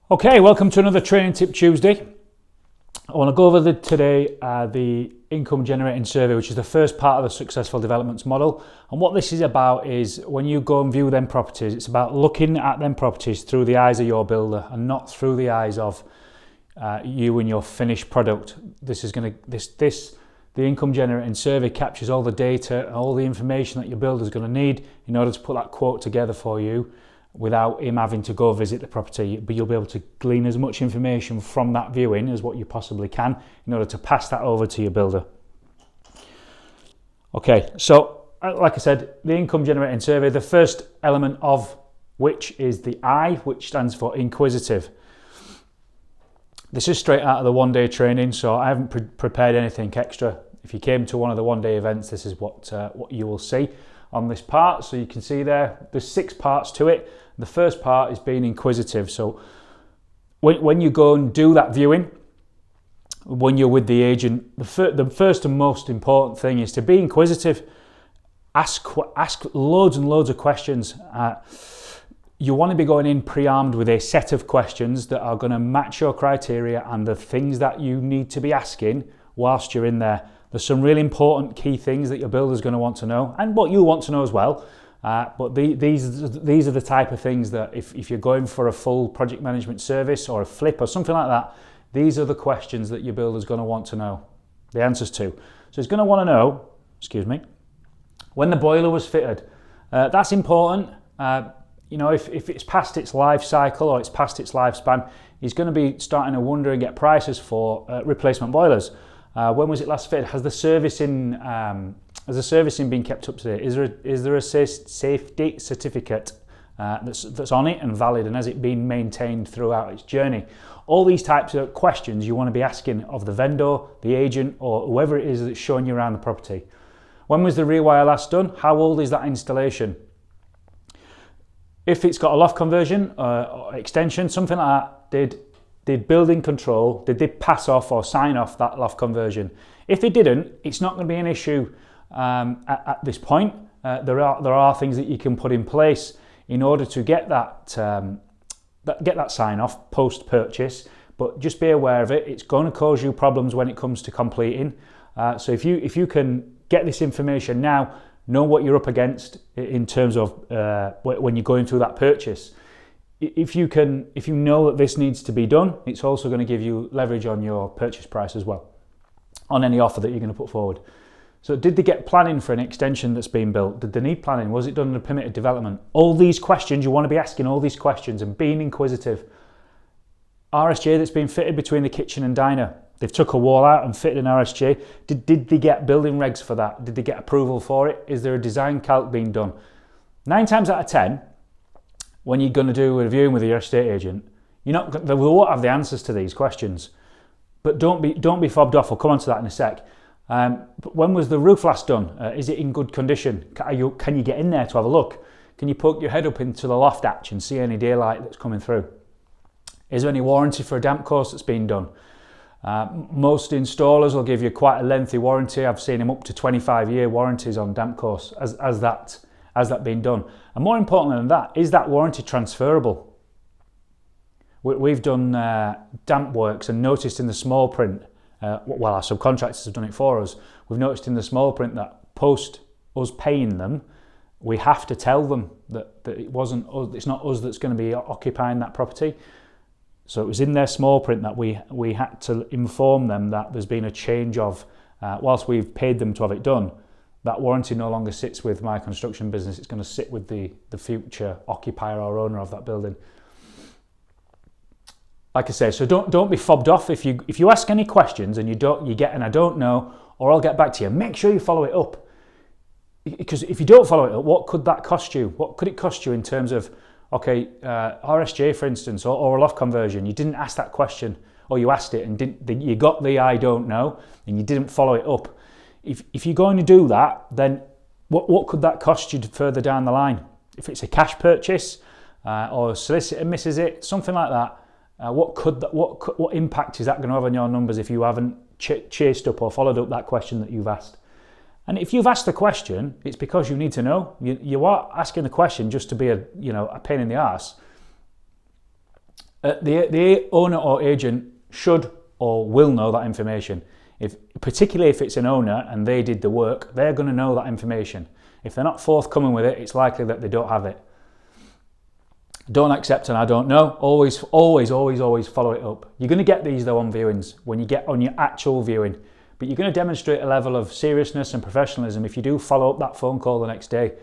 Okay, welcome to another Training Tip Tuesday. I want to go over the income generating survey, which is the first part of the successful developments model. And what this is about is when you go and view them properties, it's about looking at them properties through the eyes of your builder and not through the eyes of you and your finished product. The income generating survey captures all the data, all the information that your builder is going to need in order to put that quote together for you, without him having to go visit the property. But you'll be able to glean as much information from that viewing as what you possibly can in order to pass that over to your builder. Okay, so like I said, the income generating survey, the first element of which is the I, which stands for inquisitive. This is straight out of the one-day training, so I haven't prepared anything extra. If you came to one of the one-day events, this is what you will see on this part. So you can see there's 6 parts to it. The first part is being inquisitive. So when you go and do that viewing, when you're with the agent, the first and most important thing is to be inquisitive. Ask loads and loads of questions. You want to be going in pre-armed with a set of questions that are going to match your criteria and the things that you need to be asking whilst you're in there. There's some really important key things that your builder's going to want to know, and what you want to know as well. But these are the type of things that if you're going for a full project management service or a flip or something like that, these are the questions that your builder's going to want to know the answers to. So he's going to want to know, when the boiler was fitted. That's important. If it's past its life cycle or it's past its lifespan, he's going to be starting to wonder and get prices for replacement boilers. When was it last fitted? Has the servicing been kept up to date? Is there a safety certificate that's on it and valid, and has it been maintained throughout its journey? All these types of questions you want to be asking of the vendor, the agent, or whoever it is that's showing you around the property. When was the rewire last done? How old is that installation? If it's got a loft conversion or extension, something like that, did building control, did they pass off or sign off that loft conversion? If they didn't, it's not going to be an issue at this point. There are things that you can put in place in order to get that sign off post purchase, but just be aware of it. It's going to cause you problems when it comes to completing. So if you can get this information now, know what you're up against in terms of when you're going through that purchase. If you know that this needs to be done, it's also going to give you leverage on your purchase price as well, on any offer that you're going to put forward. So did they get planning for an extension that's been built? Did they need planning? Was it done in a permitted development? All these questions, you want to be asking all these questions and being inquisitive. RSJ that's been fitted between the kitchen and diner. They've took a wall out and fitted an RSJ. Did they get building regs for that? Did they get approval for it? Is there a design calc being done? 9 times out of 10, when you're going to do a viewing with your estate agent, they won't have the answers to these questions. But don't be fobbed off. I'll come on to that in a sec. But when was the roof last done? Is it in good condition? Can you get in there to have a look? Can you poke your head up into the loft hatch and see any daylight that's coming through? Is there any warranty for a damp course that's been done? Most installers will give you quite a lengthy warranty. I've seen them up to 25-year warranties on damp course. Has that been done? And more important than that, is that warranty transferable? We've done damp works and noticed in the small print, our subcontractors have done it for us, we've noticed in the small print that post us paying them, we have to tell them that it's not us that's going to be occupying that property. So it was in their small print that we had to inform them that there's been a change of, whilst we've paid them to have it done, that warranty no longer sits with my construction business. It's going to sit with the future occupier or owner of that building. Like I say, so don't be fobbed off. If you ask any questions and you get an I don't know, or I'll get back to you, make sure you follow it up. Because if you don't follow it up, what could that cost you? What could it cost you in terms of, RSJ for instance, or a loft conversion? You didn't ask that question, or you asked it and you got the I don't know and you didn't follow it up. If you're going to do that, then what could that cost you further down the line? If it's a cash purchase or a solicitor misses it, something like that, what impact is that going to have on your numbers if you haven't chased up or followed up that question that you've asked? And if you've asked the question, it's because you need to know. You are asking the question just to be a pain in the arse. The owner or agent should or will know that information. Particularly if it's an owner and they did the work, they're going to know that information. If they're not forthcoming with it, it's likely that they don't have it. Don't accept and I don't know. Always follow it up. You're going to get these though on viewings, when you get on your actual viewing. But you're going to demonstrate a level of seriousness and professionalism if you do follow up that phone call the next day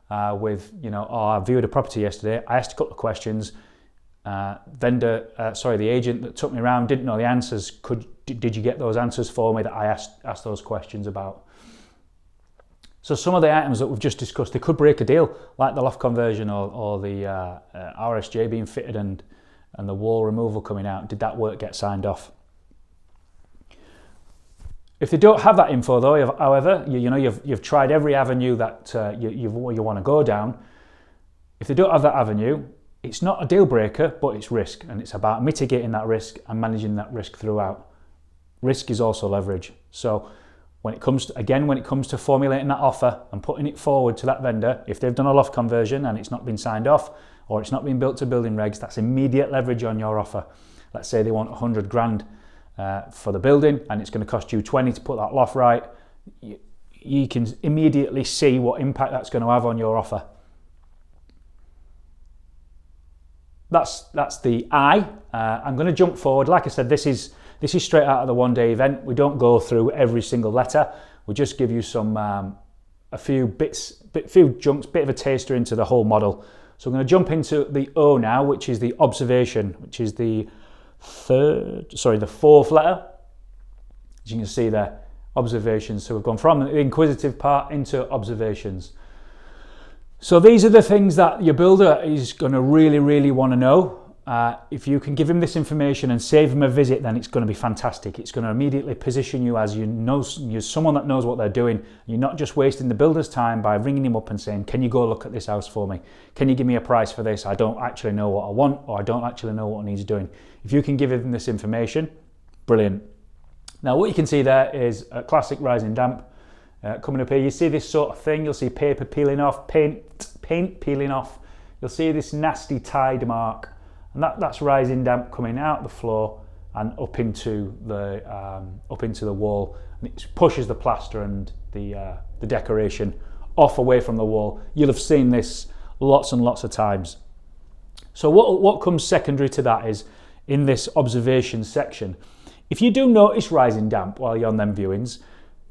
with, I viewed a property yesterday, I asked a couple of questions. The agent that took me around didn't know the answers. Did you get those answers for me that I asked those questions about? So some of the items that we've just discussed, they could break a deal, like the loft conversion or the RSJ being fitted and the wall removal coming out. Did that work get signed off? If they don't have that info though, however, you've tried every avenue that you want to go down. If they don't have that avenue, it's not a deal breaker, but it's risk, and it's about mitigating that risk and managing that risk throughout. Risk is also leverage. So when it comes to formulating that offer and putting it forward to that vendor, if they've done a loft conversion and it's not been signed off or it's not been built to building regs, that's immediate leverage on your offer. Let's say they want 100 grand for the building and it's going to cost you 20 to put that loft right. You can immediately see what impact that's going to have on your offer. That's the I. I'm going to jump forward. Like I said, this is straight out of the one-day event. We don't go through every single letter. We just give you some a few chunks, bit of a taster into the whole model. So I'm going to jump into the O now, which is the observation, which is the fourth letter. As you can see there, observations. So we've gone from the inquisitive part into observations. So these are the things that your builder is going to really, really want to know. If you can give him this information and save him a visit, then it's going to be fantastic. It's going to immediately position you as you're someone that knows what they're doing. You're not just wasting the builder's time by ringing him up and saying, can you go look at this house for me? Can you give me a price for this? I don't actually know what I want, or I don't actually know what needs doing. If you can give him this information, brilliant. Now what you can see there is a classic rising damp. Coming up here, you see this sort of thing. You'll see paper peeling off, paint peeling off. You'll see this nasty tide mark, and that's rising damp coming out the floor and up into the wall. And it pushes the plaster and the decoration off away from the wall. You'll have seen this lots and lots of times. So what comes secondary to that is in this observation section. If you do notice rising damp while you're on them viewings,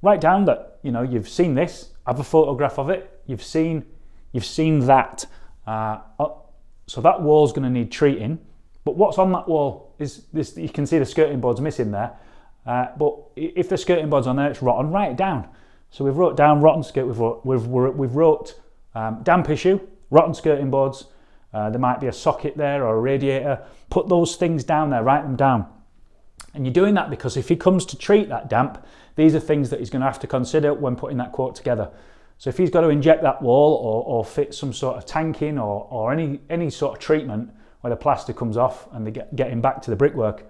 write down that you've seen this, have a photograph of it, you've seen that. So that wall's going to need treating, but what's on that wall is this. You can see the skirting board's missing there, but if the skirting board's on there, it's rotten. Write it down. So we've wrote down rotten skirt. We've wrote damp issue, rotten skirting boards. There might be a socket there or a radiator. Put those things down there. Write them down. And you're doing that because if he comes to treat that damp, these are things that he's going to have to consider when putting that quote together. So if he's got to inject that wall or fit some sort of tanking or any sort of treatment where the plaster comes off and they get him back to the brickwork,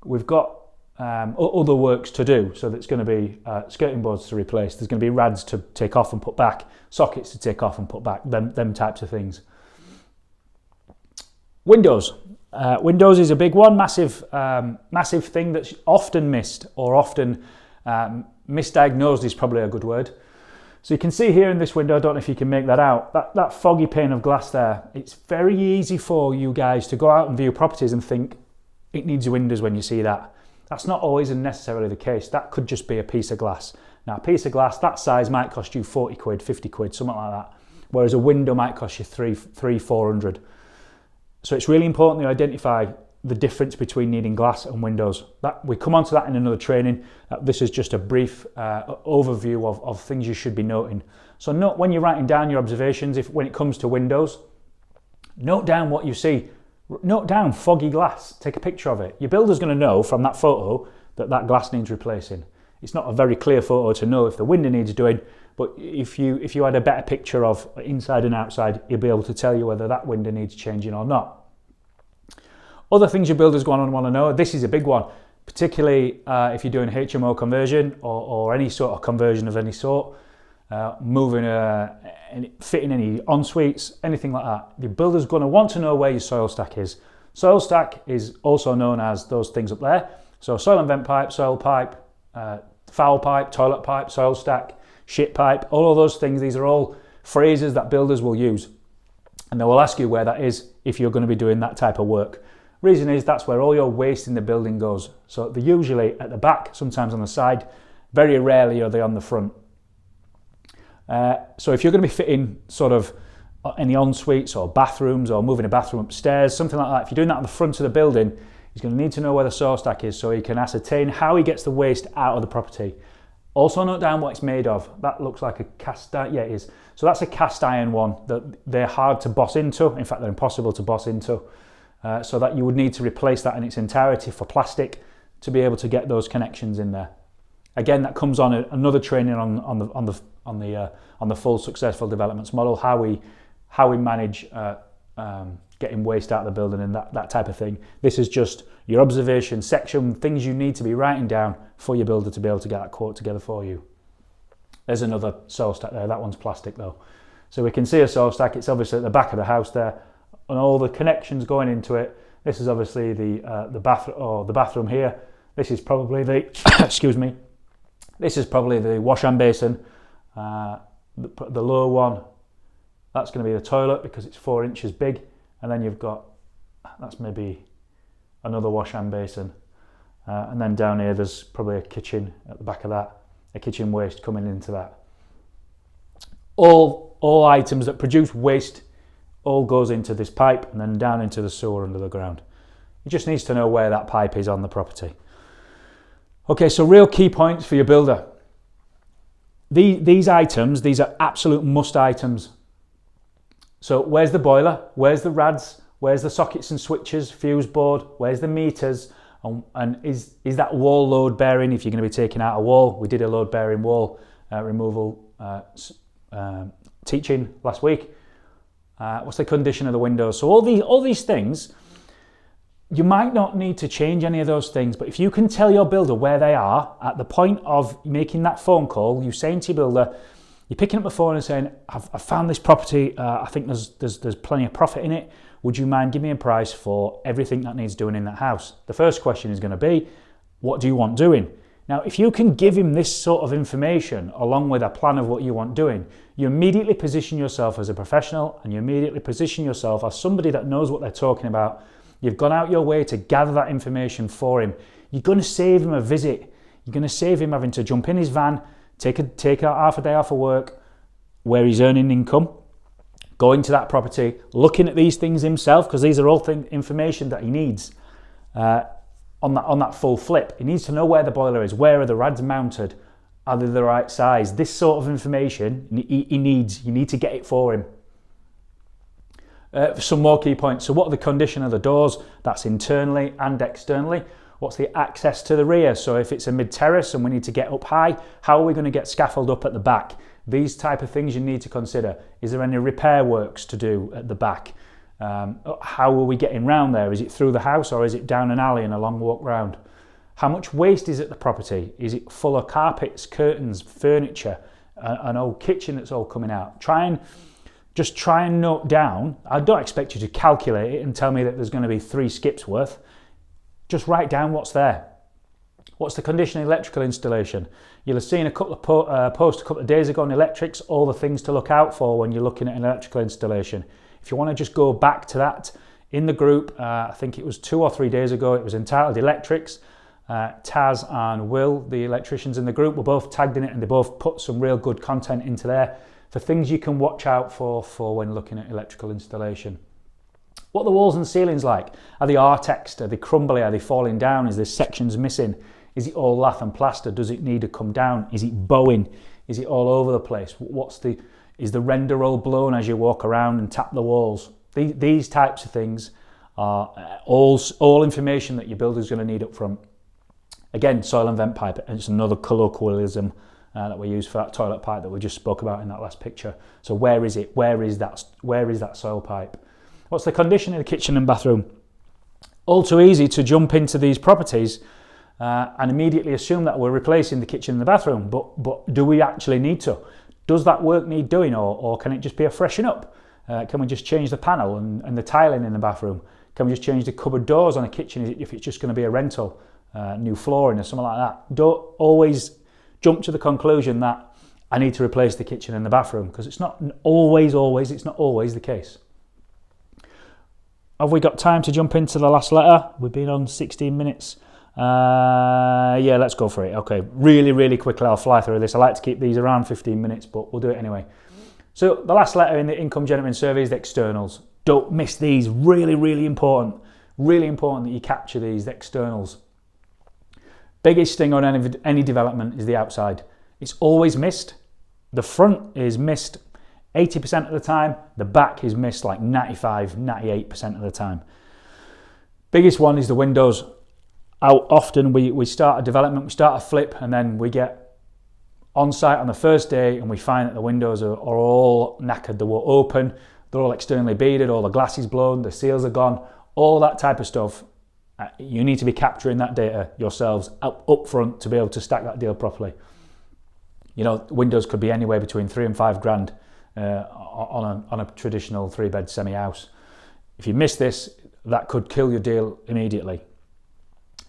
we've got other works to do. So there's going to be skirting boards to replace, there's going to be rads to take off and put back, sockets to take off and put back, them types of things. Windows. Windows is a big one, massive thing that's often missed or often misdiagnosed is probably a good word. So you can see here in this window, I don't know if you can make that out, that foggy pane of glass there. It's very easy for you guys to go out and view properties and think it needs windows when you see that. That's not always and necessarily the case. That could just be a piece of glass. Now a piece of glass that size might cost you 40 quid, 50 quid, something like that. Whereas a window might cost you 400. So it's really important to identify the difference between needing glass and windows. We come on to that in another training. This is just a brief overview of things you should be noting. So note when you're writing down your observations, when it comes to windows, note down what you see. Note down foggy glass, take a picture of it. Your builder's going to know from that photo that glass needs replacing. It's not a very clear photo to know if the window needs doing, but if you had a better picture of inside and outside, you'll be able to tell you whether that window needs changing or not. Other things your builder's going to want to know, this is a big one, particularly if you're doing HMO conversion or any sort of conversion of any sort, fitting any en-suites, anything like that. The builder's going to want to know where your soil stack is. Soil stack is also known as those things up there. So soil and vent pipe, soil pipe, foul pipe, toilet pipe, soil stack, shit pipe, all of those things. These are all phrases that builders will use. And they will ask you where that is if you're going to be doing that type of work. Reason is that's where all your waste in the building goes. So they're usually at the back, sometimes on the side. Very rarely are they on the front. So if you're going to be fitting sort of any en-suites or bathrooms or moving a bathroom upstairs, something like that, if you're doing that at the front of the building, he's going to need to know where the soil stack is so he can ascertain how he gets the waste out of the property. Also note down what it's made of. That looks like a cast iron. Yeah, it is. So that's a cast iron one that they're hard to boss into. In fact, they're impossible to boss into. So that you would need to replace that in its entirety for plastic to be able to get those connections in there. Again, that comes on another training on the full successful developments model, how we manage getting waste out of the building and that type of thing. This is just your observation section, things you need to be writing down for your builder to be able to get that quote together for you. There's another soil stack there. That one's plastic though. So we can see a soil stack. It's obviously at the back of the house there, and all the connections going into it. This is obviously the bathroom here. This is probably the excuse me. This is probably the wash hand basin. The lower one, that's going to be the toilet because it's 4 inches big, and then you've got, that's maybe another wash hand basin, and then down here there's probably a kitchen at the back of that, a kitchen waste coming into that. All items that produce waste all goes into this pipe and then down into the sewer under the ground. He just needs to know where that pipe is on the property. Okay, so real key points for your builder. These items, these are absolute must items. So where's the boiler? Where's the rads? Where's the sockets and switches, fuse board? Where's the meters? And is that wall load bearing if you're going to be taking out a wall? We did a load bearing wall removal teaching last week. What's the condition of the windows? So all these things, you might not need to change any of those things, but if you can tell your builder where they are at the point of making that phone call, you saying to your builder, you're picking up the phone and saying, I've found this property, I think there's plenty of profit in it, would you mind giving me a price for everything that needs doing in that house? The first question is going to be, what do you want doing? Now, if you can give him this sort of information along with a plan of what you want doing, you immediately position yourself as a professional and you immediately position yourself as somebody that knows what they're talking about. You've gone out your way to gather that information for him. You're going to save him a visit. You're going to save him having to jump in his van, take out half a day off of work where he's earning income, going to that property, looking at these things himself, because these are all information that he needs on that full flip. He needs to know where the boiler is, where are the rads mounted, are they the right size? This sort of information he needs. You need to get it for him. Some more key points. So what are the condition of the doors? That's internally and externally. What's the access to the rear? So if it's a mid-terrace and we need to get up high, how are we going to get scaffold up at the back? These type of things you need to consider. Is there any repair works to do at the back? How are we getting round there? Is it through the house or is it down an alley and a long walk round? How much waste is at the property? Is it full of carpets, curtains, furniture, an old kitchen that's all coming out? Try and note down. I don't expect you to calculate it and tell me that there's going to be 3 skips worth. Just write down what's there. What's the condition of electrical installation? You'll have seen a couple of posts a couple of days ago on electrics, all the things to look out for when you're looking at an electrical installation. If you want to just go back to that in the group, I think it was 2 or 3 days ago, it was entitled Electrics. Taz and Will, the electricians in the group, were both tagged in it and they both put some real good content into there for things you can watch out for when looking at electrical installation. What are the walls and ceilings like? Are they artexed? Are they crumbly? Are they falling down? Is there sections missing? Is it all lath and plaster? Does it need to come down? Is it bowing? Is it all over the place? Is the render roll blown as you walk around and tap the walls? These types of things are all information that your builder's going to need up front. Again, soil and vent pipe, and it's another colloquialism that we use for that toilet pipe that we just spoke about in that last picture. So where is it? Where is that soil pipe? What's the condition of the kitchen and bathroom? All too easy to jump into these properties and immediately assume that we're replacing the kitchen and the bathroom, but do we actually need to? Does that work need doing, or can it just be a freshen up? Can we just change the panel and the tiling in the bathroom? Can we just change the cupboard doors on a kitchen if it's just going to be a rental, new flooring or something like that? Don't always jump to the conclusion that I need to replace the kitchen and the bathroom, because it's not always the case. Have we got time to jump into the last letter? We've been on 16 minutes. Yeah, let's go for it. Okay, really quickly I'll fly through this. I like to keep these around 15 minutes, but we'll do it anyway. So the last letter in the income generating survey is the externals. Don't miss these. Really important. Really important that you capture these, the externals. Biggest thing on any development is the outside. It's always missed. The front is missed 80% of the time. The back is missed like 95, 98% of the time. Biggest one is the windows. How often we start a development, we start a flip, and then we get on site on the first day and we find that the windows are all knackered. They were open, they're all externally beaded, all the glass is blown, the seals are gone, all that type of stuff. You need to be capturing that data yourselves up front to be able to stack that deal properly. You know, windows could be anywhere between 3 and 5 grand on a traditional 3-bed semi-house. If you miss this, that could kill your deal immediately.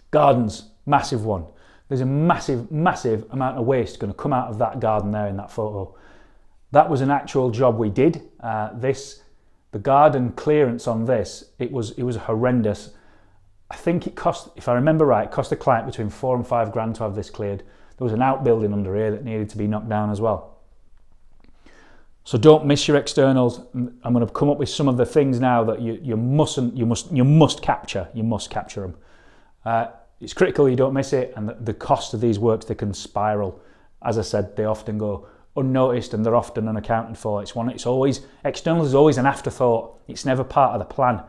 Gardens, massive one. There's a massive amount of waste going to come out of that garden there in that photo. That was an actual job we did. The garden clearance on this, it was horrendous. I think it cost, if I remember right, it cost the client between 4 and 5 grand to have this cleared. There was an outbuilding under here that needed to be knocked down as well. So don't miss your externals. I'm going to come up with some of the things now that you must capture. You must capture them. It's critical you don't miss it, and the cost of these works, they can spiral. As I said, they often go unnoticed and they're often unaccounted for. Externals is always an afterthought. It's never part of the plan.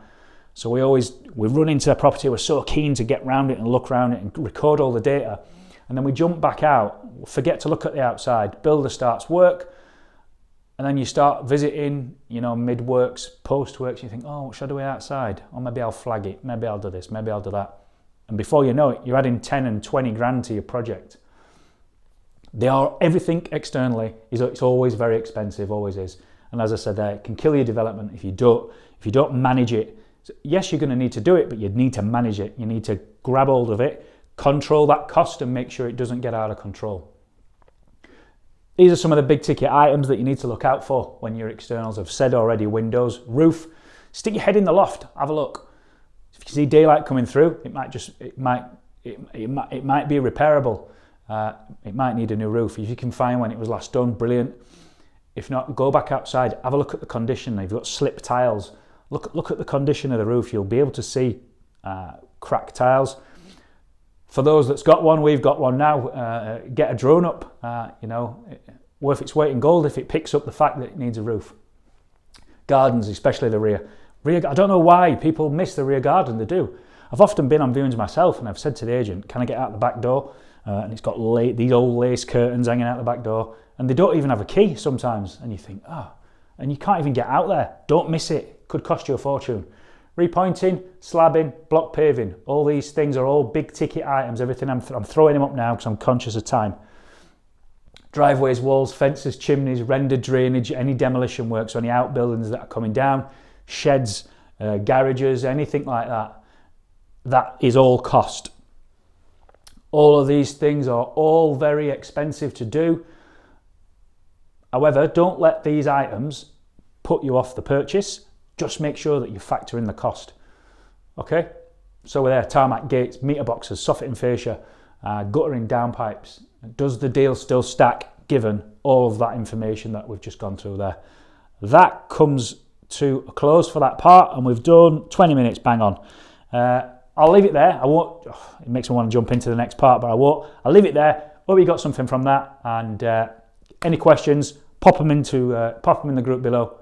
So we run into a property, we're so keen to get round it and look around it and record all the data, and then we jump back out, forget to look at the outside, builder starts work, and then you start visiting, mid-works, post-works, you think, oh, what should I do outside? Or maybe I'll flag it, maybe I'll do this, maybe I'll do that. And before you know it, you're adding 10 and 20 grand to your project. Everything externally, it's always very expensive, always is. And as I said there, it can kill your development if you don't manage it. So yes, you're going to need to do it, but you need to manage it. You need to grab hold of it, control that cost, and make sure it doesn't get out of control. These are some of the big ticket items that you need to look out for when your externals. I've said already, windows, roof. Stick your head in the loft, have a look. If you see daylight coming through, it might be repairable. It might need a new roof. If you can find when it was last done, brilliant. If not, go back outside, have a look at the condition. If you've got slip tiles, look at the condition of the roof. You'll be able to see cracked tiles. For those that's got one, we've got one now. Get a drone up. Worth its weight in gold if it picks up the fact that it needs a roof. Gardens, especially the rear. I don't know why people miss the rear garden. They do. I've often been on viewings myself, and I've said to the agent, "Can I get out the back door?" And it's got these old lace curtains hanging out the back door, and they don't even have a key sometimes. And you think, and you can't even get out there. Don't miss it. Could cost you a fortune. Repointing, slabbing, block paving. All these things are all big ticket items. Everything I'm throwing them up now because I'm conscious of time. Driveways, walls, fences, chimneys, rendered drainage, any demolition works, any outbuildings that are coming down, sheds, garages, anything like that. That is all cost. All of these things are all very expensive to do. However, don't let these items put you off the purchase. Just make sure that you factor in the cost. Okay? So we're there, tarmac gates, meter boxes, soffit and fascia, guttering downpipes. Does the deal still stack given all of that information that we've just gone through there? That comes to a close for that part, and we've done 20 minutes, bang on. I'll leave it there. It makes me want to jump into the next part, but I won't. I'll leave it there. Hope you got something from that, and any questions, pop them in the group below.